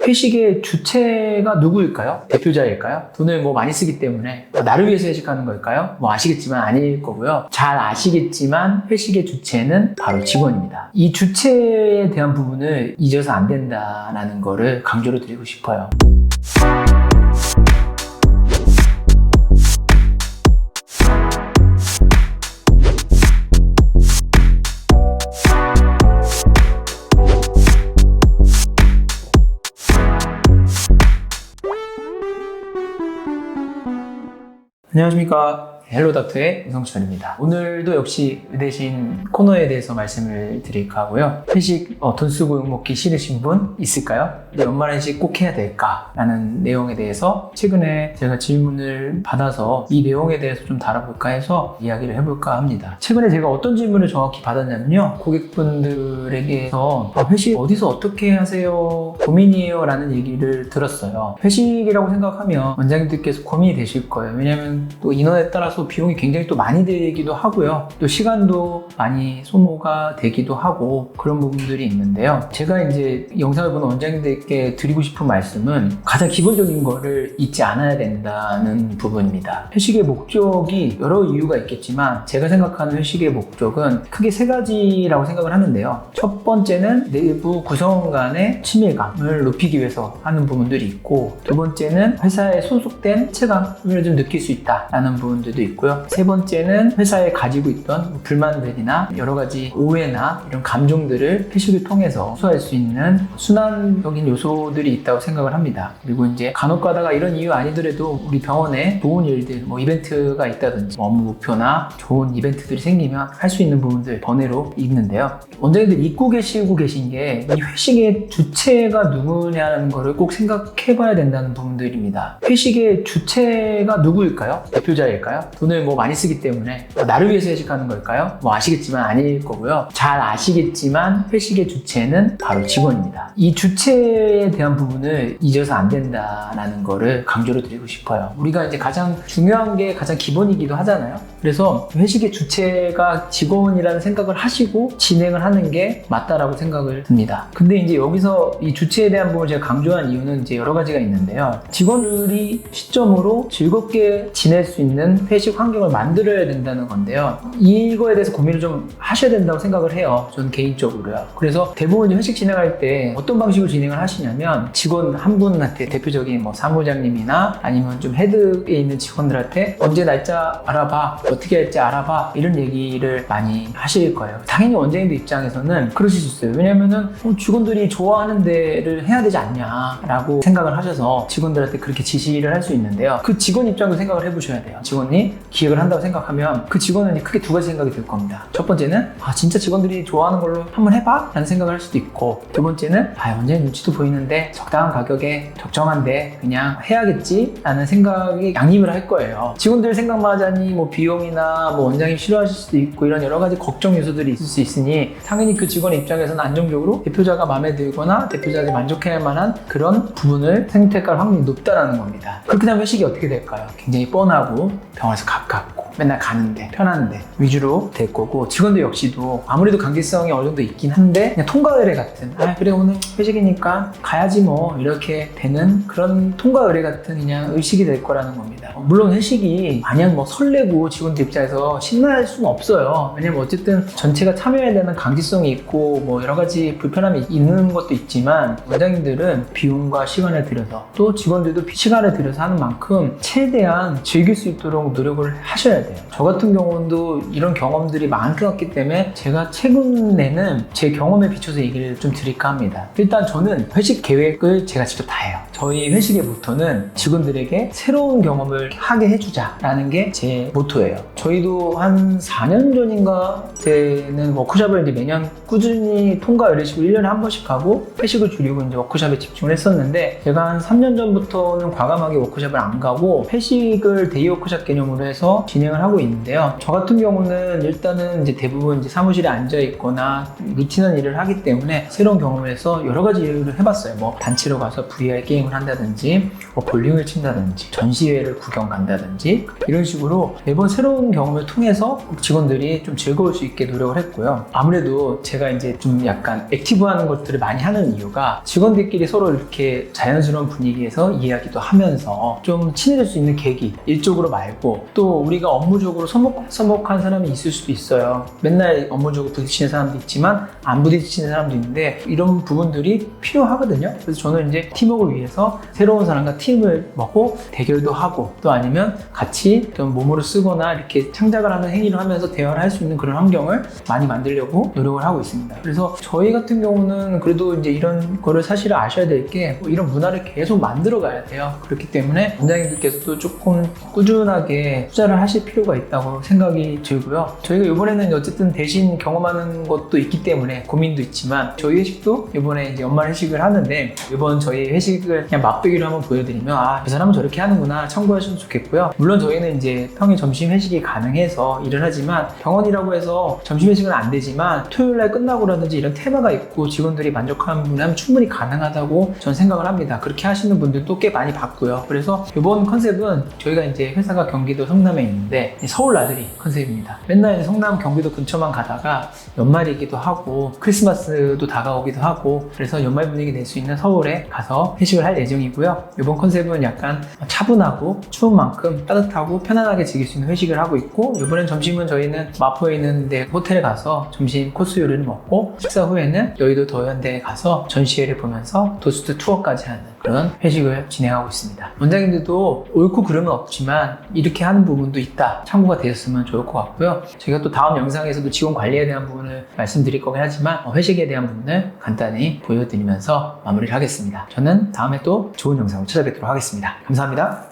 회식의 주체가 누구일까요? 대표자일까요? 돈을 많이 쓰기 때문에 나를 위해서 회식하는 걸까요? 아시겠지만 아닐 거고요. 잘 아시겠지만 회식의 주체는 바로 직원입니다. 이 주체에 대한 부분을 잊어서 안 된다는 거를 강조를 드리고 싶어요. 안녕하십니까. 헬로닥터의 이성철입니다. 오늘도 역시 의대신 코너에 대해서 말씀을 드릴까 하고요. 회식 돈 쓰고 욕 먹기 싫으신 분 있을까요? 연말 회식 꼭 해야 될까? 라는 내용에 대해서 최근에 제가 질문을 받아서 이 내용에 대해서 좀 다뤄볼까 해서 이야기를 해볼까 합니다. 최근에 제가 어떤 질문을 정확히 받았냐면요. 고객분들에게서 회식 어디서 어떻게 하세요? 고민이에요 라는 얘기를 들었어요. 회식이라고 생각하면 원장님들께서 고민이 되실 거예요. 왜냐하면 또 인원에 따라서 비용이 굉장히 또 많이 들기도 하고요. 또 시간도 많이 소모가 되기도 하고 그런 부분들이 있는데요. 제가 이제 영상을 보는 원장님들께 드리고 싶은 말씀은 가장 기본적인 거를 잊지 않아야 된다는 부분입니다. 회식의 목적이 여러 이유가 있겠지만 제가 생각하는 회식의 목적은 크게 세 가지라고 생각을 하는데요. 첫 번째는 내부 구성원 간의 친밀감을 높이기 위해서 하는 부분들이 있고, 두 번째는 회사에 소속된 체감을 좀 느낄 수 있다라는 부분들도 있고요. 세 번째는 회사에 가지고 있던 불만들이나 여러 가지 오해나 이런 감정들을 회식을 통해서 해소할 수 있는 순환적인 요소들이 있다고 생각을 합니다. 그리고 이제 간혹 가다가 이런 이유 아니더라도 우리 병원에 좋은 일들, 이벤트가 있다든지 업무 목표나 좋은 이벤트들이 생기면 할 수 있는 부분들 번외로 있는데요. 원장님들 잊고 계시고 계신 게 이 회식의 주체가 누구냐는 거를 꼭 생각해 봐야 된다는 부분들입니다. 회식의 주체가 누구일까요? 대표자일까요? 돈을 많이 쓰기 때문에 나를 위해서 회식하는 걸까요? 아시겠지만 아닐 거고요. 잘 아시겠지만 회식의 주체는 바로 직원입니다. 이 주체에 대한 부분을 잊어서 안 된다는 거를 강조를 드리고 싶어요. 우리가 이제 가장 중요한 게 가장 기본이기도 하잖아요. 그래서 회식의 주체가 직원이라는 생각을 하시고 진행을 하는 게 맞다라고 생각을 듭니다. 근데 이제 여기서 이 주체에 대한 부분을 제가 강조한 이유는 이제 여러 가지가 있는데요. 직원들이 시점으로 즐겁게 지낼 수 있는 회식 환경을 만들어야 된다는 건데요. 이거에 대해서 고민을 좀 하셔야 된다고 생각을 해요. 저는 개인적으로요. 그래서 대부분 회식 진행할 때 어떤 방식으로 진행을 하시냐면 직원 한 분한테 대표적인 사무장님이나 아니면 좀 헤드에 있는 직원들한테 언제 날짜 알아봐, 어떻게 할지 알아봐 이런 얘기를 많이 하실 거예요. 당연히 원장님들 입장에서는 그러실 수 있어요. 왜냐면은 직원들이 좋아하는 데를 해야 되지 않냐라고 생각을 하셔서 직원들한테 그렇게 지시를 할 수 있는데요. 그 직원 입장도 생각을 해보셔야 돼요. 직원이 기획을 한다고 생각하면 그 직원은 크게 두 가지 생각이 들 겁니다. 첫 번째는 진짜 직원들이 좋아하는 걸로 한번 해봐? 라는 생각을 할 수도 있고, 두 번째는 원장님 눈치도 보이는데 적당한 가격에 적정한데 그냥 해야겠지? 라는 생각이 양립을 할 거예요. 직원들 생각만 하자니 비용이나 원장님 싫어하실 수도 있고 이런 여러 가지 걱정 요소들이 있을 수 있으니 당연히 그 직원의 입장에서는 안정적으로 대표자가 마음에 들거나 대표자가 만족할 만한 그런 부분을 선택할 확률이 높다는 겁니다. 그렇게 되면 회식이 어떻게 될까요? 굉장히 뻔하고 병원에서 가깝고 맨날 가는데 편한데 위주로 될 거고, 직원들 역시도 아무래도 강제성이 어느 정도 있긴 한데 그냥 통과 의뢰 같은 그래 오늘 회식이니까 가야지 이렇게 되는 그런 통과 의뢰 같은 그냥 의식이 될 거라는 겁니다. 물론 회식이 마냥 설레고 직원들 입장에서 신나할 수는 없어요. 왜냐면 어쨌든 전체가 참여해야 되는 강제성이 있고 여러 가지 불편함이 있는 것도 있지만 원장님들은 비용과 시간을 들여서 또 직원들도 시간을 들여서 하는 만큼 최대한 즐길 수 있도록 노력을 하셔야 돼요. 저 같은 경우도 이런 경험들이 많았기 때문에 제가 최근에는 제 경험에 비춰서 얘기를 좀 드릴까 합니다. 일단 저는 회식 계획을 제가 직접 다 해요. 저희 회식의 모토는 직원들에게 새로운 경험을 하게 해주자라는 게 제 모토예요. 저희도 한 4년 전인가 때는 워크숍을 이제 매년 꾸준히 통과 의뢰식으로 1년에 한 번씩 하고 회식을 줄이고 이제 워크숍에 집중을 했었는데, 제가 한 3년 전부터는 과감하게 워크숍을 안 가고 회식을 데이 워크숍 개념으로 해서 진행을 하고 있는데요. 저 같은 경우는 일단은 이제 대부분 이제 사무실에 앉아 있거나 루틴한 일을 하기 때문에 새로운 경험을 해서 여러 가지 일을 해봤어요. 단체로 가서 VR 게임을 미팅을 한다든지 볼링을 친다든지 전시회를 구경 간다든지 이런 식으로 매번 새로운 경험을 통해서 직원들이 좀 즐거울 수 있게 노력을 했고요. 아무래도 제가 이제 좀 약간 액티브한 것들을 많이 하는 이유가 직원들끼리 서로 이렇게 자연스러운 분위기에서 이야기도 하면서 좀 친해질 수 있는 계기, 일적으로 말고 또 우리가 업무적으로 서먹한 사람이 있을 수도 있어요. 맨날 업무적으로 부딪히는 사람도 있지만 안 부딪히는 사람도 있는데 이런 부분들이 필요하거든요. 그래서 저는 이제 팀워크를 위해서 새로운 사람과 팀을 먹고 대결도 하고 또 아니면 같이 좀 몸으로 쓰거나 이렇게 창작을 하는 행위를 하면서 대화를 할 수 있는 그런 환경을 많이 만들려고 노력을 하고 있습니다. 그래서 저희 같은 경우는 그래도 이제 이런 거를 사실 아셔야 될 게 이런 문화를 계속 만들어 가야 돼요. 그렇기 때문에 원장님들께서도 조금 꾸준하게 투자를 하실 필요가 있다고 생각이 들고요. 저희가 이번에는 어쨌든 대신 경험하는 것도 있기 때문에 고민도 있지만 저희 회식도 이번에 이제 연말 회식을 하는데 이번 저희 회식을 그냥 맛보기로 한번 보여드리면 그 사람은 저렇게 하는구나 참고하시면 좋겠고요. 물론 저희는 이제 평일 점심 회식이 가능해서 일을 하지만 병원이라고 해서 점심 회식은 안 되지만 토요일날 끝나고라든지 이런 테마가 있고 직원들이 만족하는 분이라면 충분히 가능하다고 저는 생각을 합니다. 그렇게 하시는 분들도 꽤 많이 봤고요. 그래서 이번 컨셉은 저희가 이제 회사가 경기도 성남에 있는데 서울 나들이 컨셉입니다. 맨날 성남 경기도 근처만 가다가 연말이기도 하고 크리스마스도 다가오기도 하고 그래서 연말 분위기 낼 수 있는 서울에 가서 회식을 할 예정이고요. 이번 컨셉은 약간 차분하고 추운 만큼 따뜻하고 편안하게 즐길 수 있는 회식을 하고 있고 이번엔 점심은 저희는 마포에 있는 데 호텔에 가서 점심 코스 요리를 먹고 식사 후에는 여의도 더현대에 가서 전시회를 보면서 도스트 투어까지 하는 그런 회식을 진행하고 있습니다. 원장님들도 옳고 그름은 없지만 이렇게 하는 부분도 있다 참고가 되었으면 좋을 것 같고요. 제가 또 다음 영상에서도 직원 관리에 대한 부분을 말씀드릴 거긴 하지만 회식에 대한 부분을 간단히 보여드리면서 마무리를 하겠습니다. 저는 다음에 또 좋은 영상으로 찾아뵙도록 하겠습니다. 감사합니다.